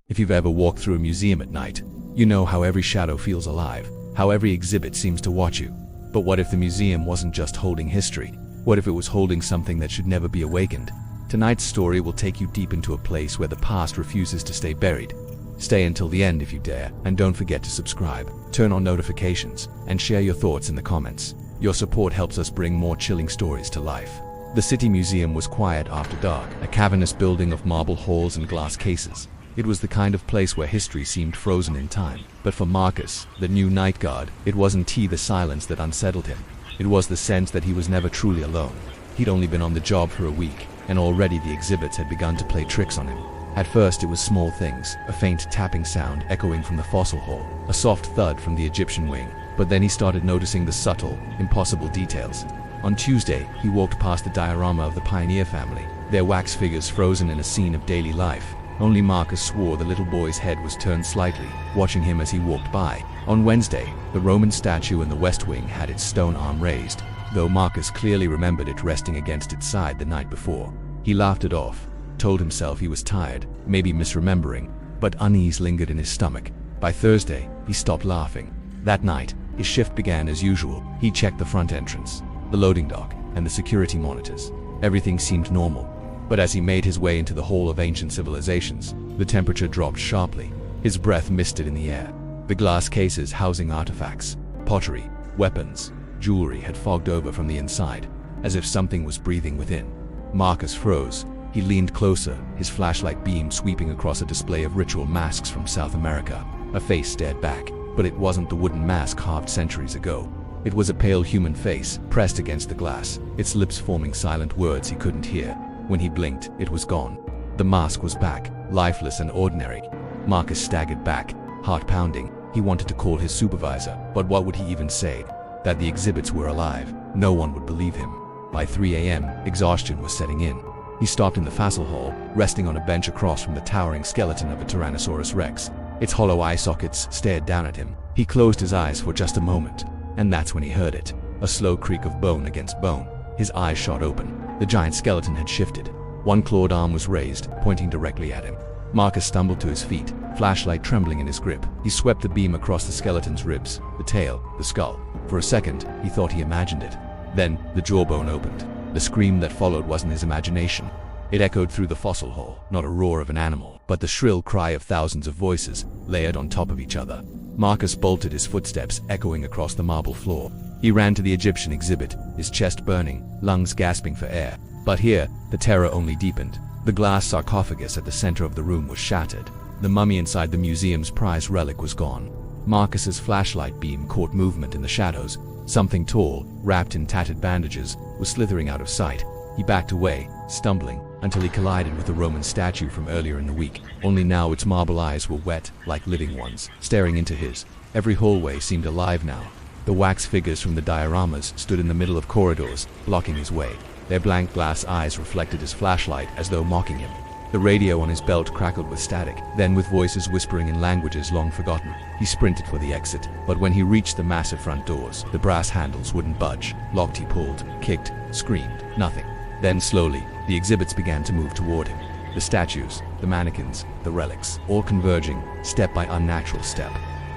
If you've ever walked through a museum at night, you know how every shadow feels alive, how every exhibit seems to watch you. But what if the museum wasn't just holding history? What if it was holding something that should never be awakened? Tonight's story will take you deep into a place where the past refuses to stay buried. Stay until the end if you dare, and don't forget to subscribe, turn on notifications, and share your thoughts in the comments. Your support helps us bring more chilling stories to life. The City Museum was quiet after dark, a cavernous building of marble halls and glass cases. It was the kind of place where history seemed frozen in time. But for Marcus, the new night guard, it wasn't the silence that unsettled him. It was the sense that he was never truly alone. He'd only been on the job for a week, and already the exhibits had begun to play tricks on him. At first it was small things, a faint tapping sound echoing from the fossil hall, a soft thud from the Egyptian wing, but then he started noticing the subtle, impossible details. On Tuesday, he walked past the diorama of the pioneer family, their wax figures frozen in a scene of daily life. Only Marcus swore the little boy's head was turned slightly, watching him as he walked by. On Wednesday, the Roman statue in the West Wing had its stone arm raised, though Marcus clearly remembered it resting against its side the night before. He laughed it off, told himself he was tired, maybe misremembering, but unease lingered in his stomach. By Thursday, he stopped laughing. That night, his shift began as usual. He checked the front entrance, the loading dock, and the security monitors. Everything seemed normal. But as he made his way into the Hall of Ancient Civilizations, the temperature dropped sharply. His breath misted in the air. The glass cases housing artifacts, pottery, weapons, jewelry had fogged over from the inside, as if something was breathing within. Marcus froze. He leaned closer, his flashlight beam sweeping across a display of ritual masks from South America. A face stared back, but it wasn't the wooden mask carved centuries ago. It was a pale human face, pressed against the glass, its lips forming silent words he couldn't hear. When he blinked, it was gone. The mask was back, lifeless and ordinary. Marcus staggered back, heart pounding. He wanted to call his supervisor, but what would he even say? That the exhibits were alive. No one would believe him. By 3 a.m., exhaustion was setting in. He stopped in the fossil hall, resting on a bench across from the towering skeleton of a Tyrannosaurus Rex. Its hollow eye sockets stared down at him. He closed his eyes for just a moment, and that's when he heard it. A slow creak of bone against bone. His eyes shot open. The giant skeleton had shifted. One clawed arm was raised, pointing directly at him. Marcus stumbled to his feet, flashlight trembling in his grip. He swept the beam across the skeleton's ribs, the tail, the skull. For a second, he thought he imagined it. Then, the jawbone opened. The scream that followed wasn't his imagination. It echoed through the fossil hall, not a roar of an animal, but the shrill cry of thousands of voices, layered on top of each other. Marcus bolted, his footsteps echoing across the marble floor. He ran to the Egyptian exhibit, his chest burning, lungs gasping for air. But here, the terror only deepened. The glass sarcophagus at the center of the room was shattered. The mummy inside the museum's prized relic was gone. Marcus's flashlight beam caught movement in the shadows. Something tall, wrapped in tattered bandages, was slithering out of sight. He backed away, stumbling, until he collided with the Roman statue from earlier in the week. Only now its marble eyes were wet, like living ones, staring into his. Every hallway seemed alive now. The wax figures from the dioramas stood in the middle of corridors, blocking his way. Their blank glass eyes reflected his flashlight as though mocking him. The radio on his belt crackled with static, then with voices whispering in languages long forgotten. He sprinted for the exit, but when he reached the massive front doors, the brass handles wouldn't budge. Locked, he pulled, kicked, screamed, nothing. Then slowly, the exhibits began to move toward him. The statues, the mannequins, the relics, all converging, step by unnatural step.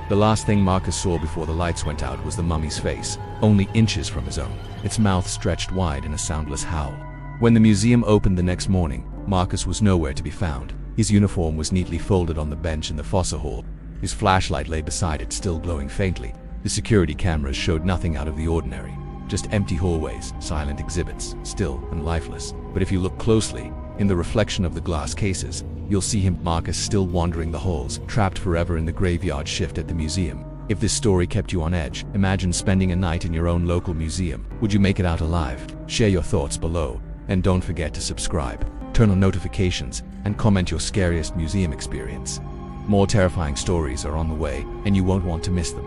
The last thing Marcus saw before the lights went out was the mummy's face, only inches from his own, its mouth stretched wide in a soundless howl. When the museum opened the next morning, Marcus was nowhere to be found. His uniform was neatly folded on the bench in the fossil hall. His flashlight lay beside it, still glowing faintly. The security cameras showed nothing out of the ordinary. Just empty hallways, silent exhibits, still and lifeless. But if you look closely, in the reflection of the glass cases, you'll see him, Marcus, still wandering the halls, trapped forever in the graveyard shift at the museum. If this story kept you on edge, imagine spending a night in your own local museum. Would you make it out alive? Share your thoughts below, and don't forget to subscribe, turn on notifications, and comment your scariest museum experience. More terrifying stories are on the way, and you won't want to miss them.